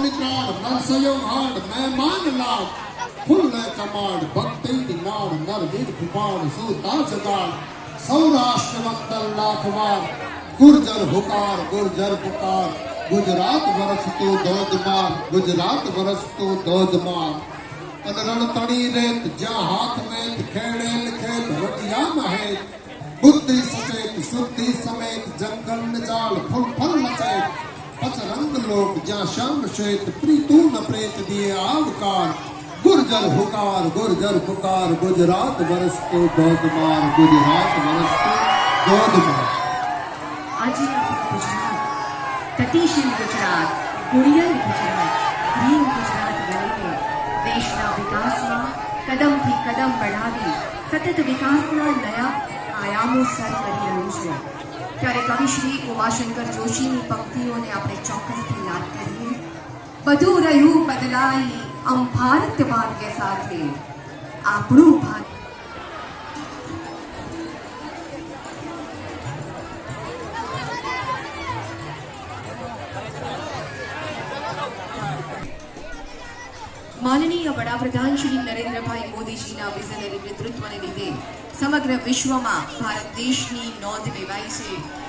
નિત્રાણ નરસયો હાડ મહેમાન લાડ ફૂલને કમાડ ભક્તિ નાડ નર વીર કૃપાણ સુતા જગાડ સૌરાષ્ટ્ર વંદન લાખવાર ગુર્જર હુકાર ગુર્જર પુકાર ગુજરાત વરસતો ધોધમાર ગુજરાત વરસતો ધોધમાર અનરણ તણી રેત જ્યાં હાથ મેત ખેડેલ ખેત રટિયા મહેત બુદ્ધિ સચેત શુદ્ધિ સમેત જંગલ નજાલ ફૂલ ફલ નચેત પચરંગ લોક જ્યાં શ્યામ શ્વેત પ્રીતુ ન પ્રેત દિએ આવકાર ગુર્જર હુકાર ગુર્જર પુકાર ગુજરાત વરસતો ધોધમાર ગુજરાત વરસતો ધોધમાર આજે ગુજરાત ગતિશીલ ગુજરાત ગુડિયલ ગુજરાત ગ્રીન ગુજરાત બનીને દેશના વિકાસમાં કદમથી કદમ बढ़ાવી સતત વિકાસના નયા આયામો સર કરી રહ્યું છે ત્યારે કવિ શ્રી ઉમાશંકર જોશીની પંક્તિઓને આપણે ચોક્કસથી યાદ કરીએ બધું રહ્યું બદલાઈ આમ ભારત ભાગ્ય સાથે આપણું ભારત માનનીય વડાપ્રધાન શ્રી નરેન્દ્રભાઈ મોદીજીના વિઝનરી નેતૃત્વને લીધે સમગ્ર વિશ્વમાં ભારત દેશની નોંધ લેવાઈ છે।